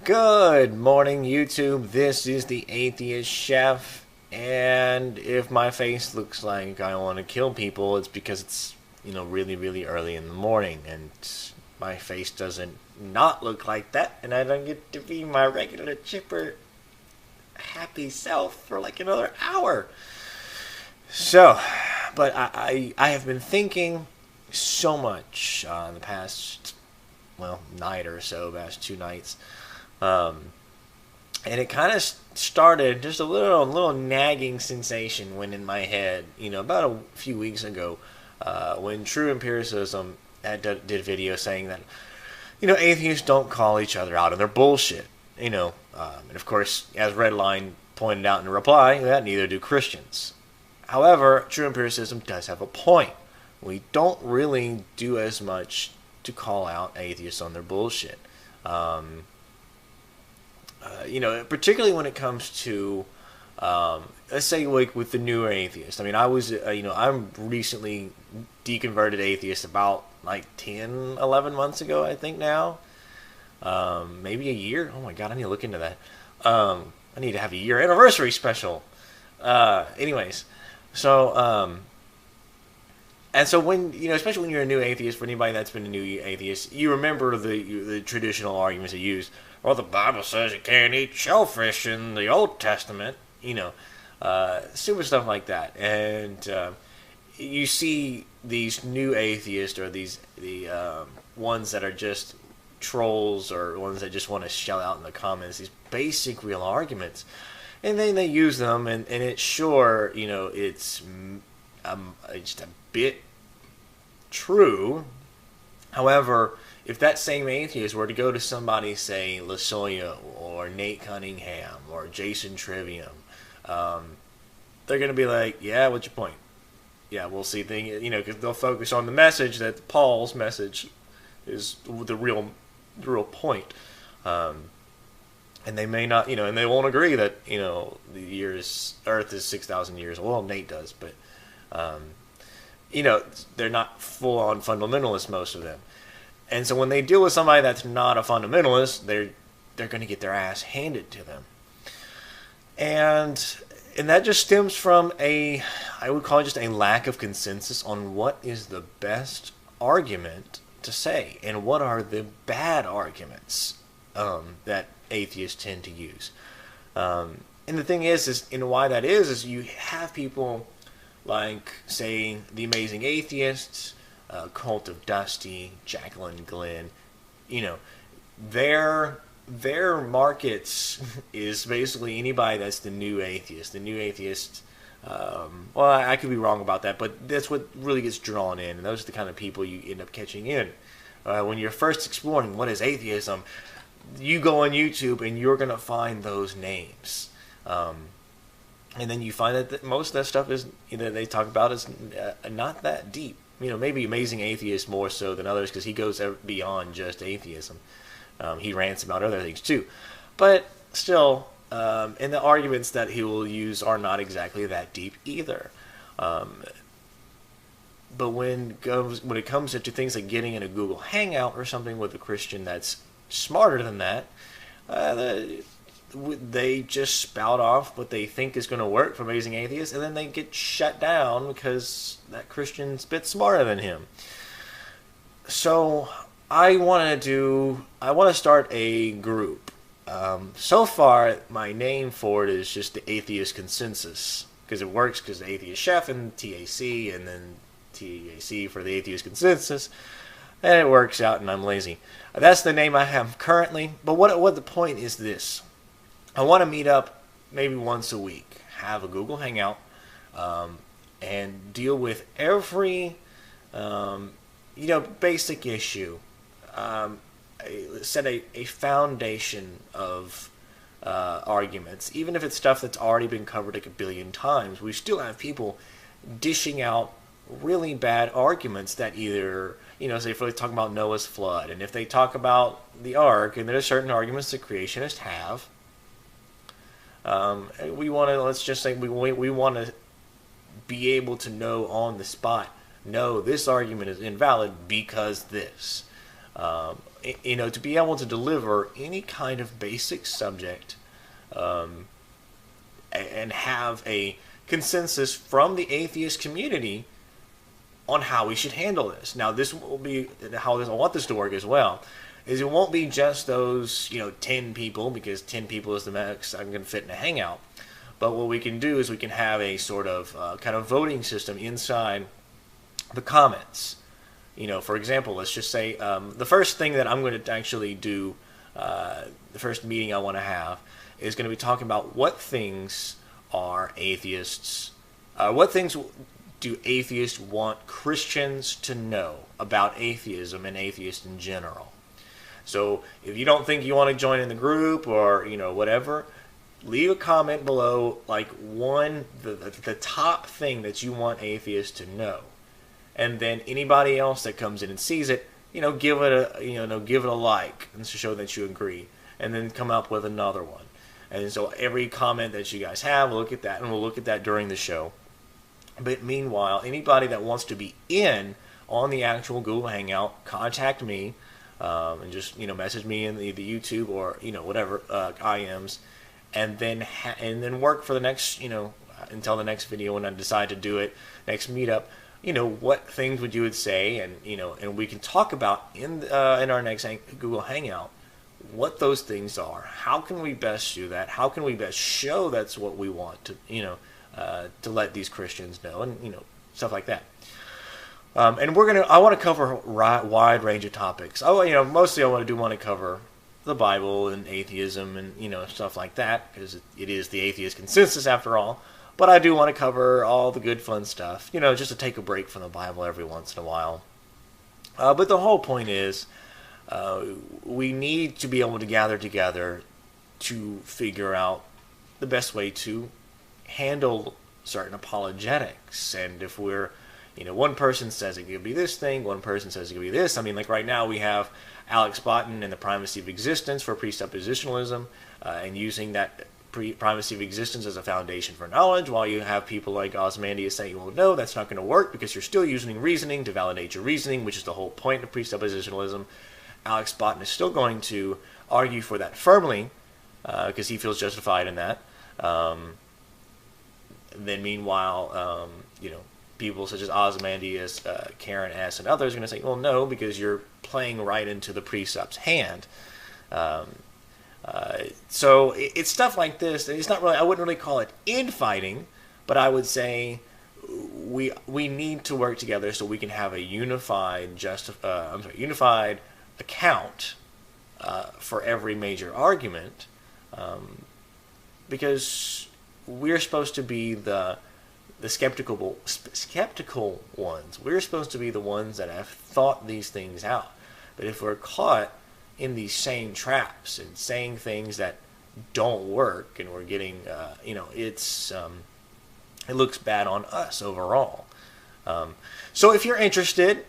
Good morning, YouTube. This is the Atheist Chef, and if my face looks like I want to kill people, it's because it's, really, really early in the morning, and my face doesn't not look like that, and I don't get to be my regular, chipper, happy self for like another hour. So, but I have been thinking so much in the past, night or so, past 2 nights. And it kind of started just a little nagging sensation went in my head, about a few weeks ago, when True Empiricism did a video saying that, atheists don't call each other out on their bullshit, and of course, as Redline pointed out in reply, that neither do Christians. However, True Empiricism does have a point. We don't really do as much to call out atheists on their bullshit. Particularly when it comes to, let's say, like with the newer atheists. I mean, I'm recently deconverted atheist about like 10, 11 months ago, I think now. Maybe a year. Oh my God, I need to look into that. I need to have a year anniversary special. Anyways, so, and so when, especially when you're a new atheist, for anybody that's been a new atheist, you remember the traditional arguments they use. Well, the Bible says you can't eat shellfish in the Old Testament, stupid stuff like that. And you see these new atheists, or the ones that are just trolls, or ones that just want to shout out in the comments, these basic real arguments. And then they use them, and it's sure, it's just a bit true. However, if that same atheist were to go to somebody, say, LaSoya or Nate Cunningham or Jason Trivium, they're going to be like, yeah, what's your point? Yeah, we'll see things, because they'll focus on the message that Paul's message is the real point. And they may not, and they won't agree that, the Earth is 6,000 years old. Well, Nate does, but, they're not full-on fundamentalists, most of them. And so when they deal with somebody that's not a fundamentalist, they're going to get their ass handed to them. And that just stems from I would call it just a lack of consensus on what is the best argument to say, and what are the bad arguments that atheists tend to use. And the thing is and why that is you have people like, say, The Amazing Atheists, Cult of Dusty, Jacqueline Glenn, their markets is basically anybody that's the new atheist. The new atheist, well, I could be wrong about that, but that's what really gets drawn in, and those are the kind of people you end up catching in. When you're first exploring what is atheism, you go on YouTube and you're going to find those names. And then you find that most of that stuff is, they talk about is not that deep. Maybe Amazing Atheist more so than others, because he goes beyond just atheism. He rants about other things too. But still, and the arguments that he will use are not exactly that deep either. But when it comes to things like getting in a Google Hangout or something with a Christian that's smarter than that, they just spout off what they think is going to work for Amazing Atheists, and then they get shut down because that Christian's a bit smarter than him. So I want to start a group. So far, my name for it is just the Atheist Consensus, because it works, because the Atheist Chef and TAC, and then TAC for the Atheist Consensus, and it works out, and I'm lazy. That's the name I have currently. But what the point is this. I want to meet up maybe once a week, have a Google Hangout, and deal with every, basic issue. Set a foundation of arguments. Even if it's stuff that's already been covered like a billion times, we still have people dishing out really bad arguments that either, say if they talk about Noah's flood, and if they talk about the ark, and there are certain arguments that creationists have, we want to, let's just say, we want to be able to know on the spot, no, this argument is invalid because this. to be able to deliver any kind of basic subject, and have a consensus from the atheist community on how we should handle this. Now, this will be how I want this to work as well. Is it won't be just those 10 people, because 10 people is the max I'm going to fit in a hangout. But what we can do is we can have a sort of kind of voting system inside the comments. For example, let's just say the first thing that I'm going to actually do, the first meeting I want to have, is going to be talking about what things are atheists, what things do atheists want Christians to know about atheism and atheists in general. So if you don't think you want to join in the group or whatever, leave a comment below, like the top thing that you want atheists to know, and then anybody else that comes in and sees it, give it a like and to show that you agree, and then come up with another one. And so every comment that you guys have, we'll look at that, and we'll look at that during the show. But meanwhile, anybody that wants to be in on the actual Google Hangout, contact me, and just message me in the YouTube or whatever IMs, and then work for the next until the next video when I decide to do it, next meetup. What things would you say, and and we can talk about in our next Google Hangout what those things are. How can we best do that? How can we best show that's what we want to to let these Christians know, and stuff like that. And I want to cover a wide range of topics. Mostly I want to cover the Bible and atheism and stuff like that, because it is the Atheist Consensus after all. But I do want to cover all the good fun stuff, just to take a break from the Bible every once in a while. But the whole point is, we need to be able to gather together to figure out the best way to handle certain apologetics. And if we're one person says it could be this thing, one person says it could be this. I mean, like right now we have Alex Botten and the primacy of existence for presuppositionalism, and using that primacy of existence as a foundation for knowledge, while you have people like Ozymandias saying, well, no, that's not going to work because you're still using reasoning to validate your reasoning, which is the whole point of presuppositionalism. Alex Botten is still going to argue for that firmly, because he feels justified in that. Then meanwhile, people such as Ozymandias, Karen S., and others are going to say, well, no, because you're playing right into the presup's hand. So it's stuff like this. It's not really, I wouldn't really call it infighting, but I would say we need to work together so we can have a unified account for every major argument, because we're supposed to be the skeptical ones. We're supposed to be the ones that have thought these things out. But if we're caught in these same traps and saying things that don't work, and we're getting, it looks bad on us overall. So if you're interested,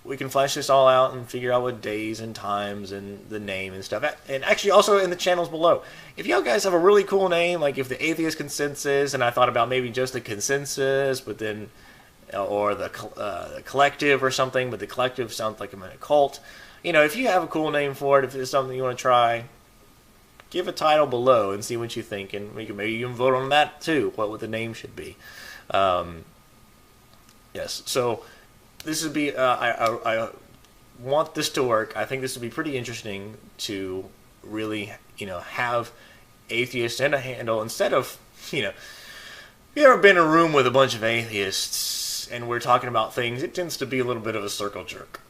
we can flesh this all out and figure out what days and times and the name and stuff. And actually also in the channels below, if y'all guys have a really cool name, like if the Atheist Consensus, and I thought about maybe just the Consensus, but then, or the Collective or something, but the Collective sounds like I'm in a cult. If you have a cool name for it, if it's something you want to try, give a title below and see what you think, and maybe you can vote on that too, what the name should be. Yes, so this would be, I want this to work. I think this would be pretty interesting to really, have atheists in a handle, instead of, you ever been in a room with a bunch of atheists and we're talking about things, it tends to be a little bit of a circle jerk.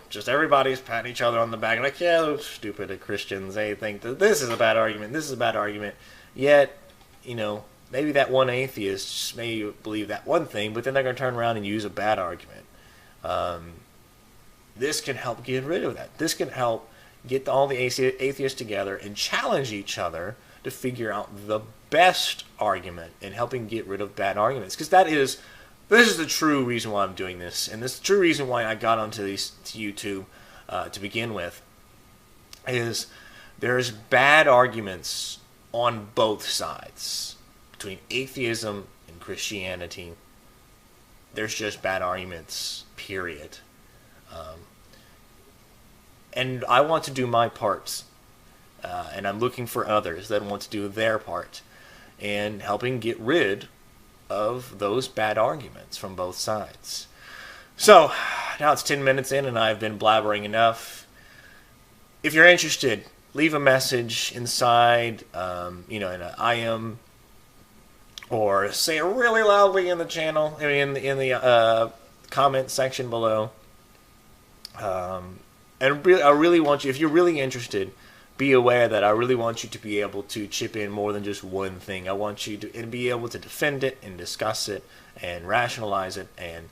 Just everybody's patting each other on the back, like, yeah, those stupid Christians, they think that this is a bad argument, this is a bad argument. Yet, maybe that one atheist may believe that one thing, but then they're going to turn around and use a bad argument. This can help get rid of that. This can help get all the atheists together and challenge each other to figure out the best argument, and helping get rid of bad arguments. Because this is the true reason why I'm doing this, and this is the true reason why I got onto YouTube to begin with, is there's bad arguments on both sides. Between atheism and Christianity, there's just bad arguments, period. and I want to do my parts, and I'm looking for others that want to do their part, and helping get rid of those bad arguments from both sides. So, now it's 10 minutes in and I've been blabbering enough. If you're interested, leave a message inside, in an IM, or say it really loudly in the channel, in the comment section below. And I really want you, if you're really interested, be aware that I really want you to be able to chip in more than just one thing. I want you to be able to defend it and discuss it and rationalize it and,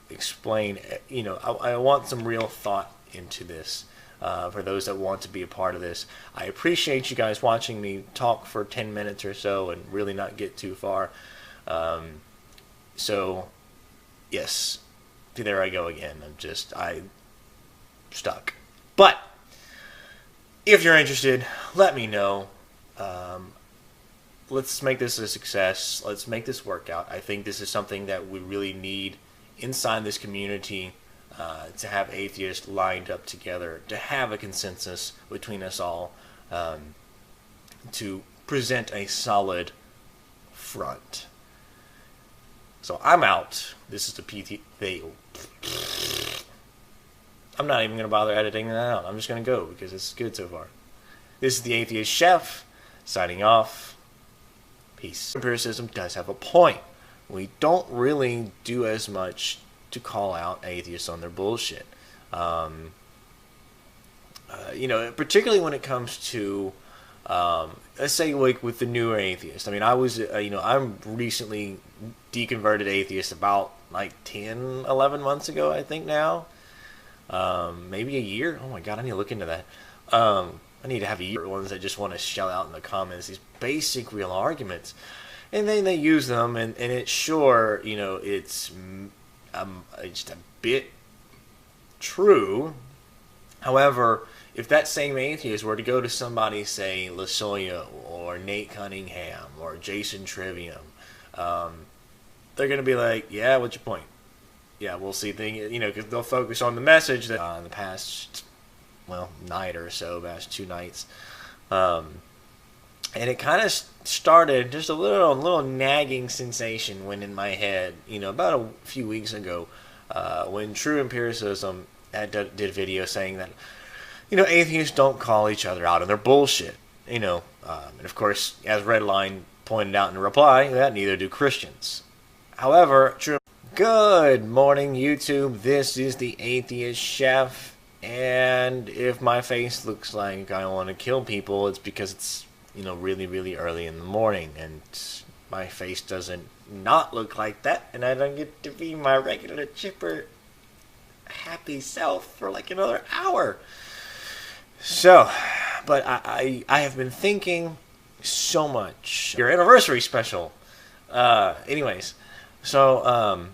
explain. I want some real thought into this for those that want to be a part of this. I appreciate you guys watching me talk for 10 minutes or so and really not get too far. So, yes, there I go again. I'm stuck. But if you're interested, let me know. Let's make this a success. Let's make this work out. I think this is something that we really need inside this community, to have atheists lined up together, to have a consensus between us all, to present a solid front. So I'm out. This is the PT. I'm not even going to bother editing that out. I'm just going to go because it's good so far. This is the Atheist Chef, signing off. Peace. Empiricism does have a point. We don't really do as much to call out atheists on their bullshit. Particularly when it comes to, let's say, like with the newer atheists. I mean, I'm recently deconverted atheist about like 10, 11 months ago, I think now. Maybe a year. Oh my god, I need to look into that. I need to have a year. Ones that just want to shell out in the comments these basic real arguments, and then they use them, and it's sure, it's just a bit true. However, if that same atheist were to go to somebody, say LaSoya or Nate Cunningham or Jason Trivium, they're gonna be like, "Yeah, what's your point?" Yeah, we'll see things, because they'll focus on the message that in the past, night or so, past 2 nights, and it kind of started just a little nagging sensation went in my head, about a few weeks ago, when True Empiricism did a video saying that, atheists don't call each other out on their bullshit, and of course, as Redline pointed out in reply, that neither do Christians. However, True. Good morning, YouTube. This is the Atheist Chef, and if my face looks like I want to kill people, it's because it's, really, really early in the morning, and my face doesn't not look like that, and I don't get to be my regular, chipper, happy self for like another hour. So, but I have been thinking so much. Your anniversary special. Anyways, so,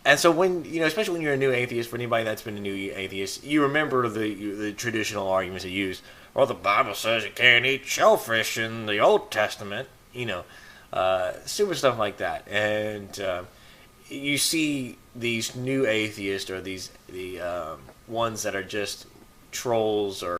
and so when, especially when you're a new atheist, for anybody that's been a new atheist, you remember the traditional arguments they use. Well, the Bible says you can't eat shellfish in the Old Testament, stupid stuff like that. And you see these new atheists, or the ones that are just trolls or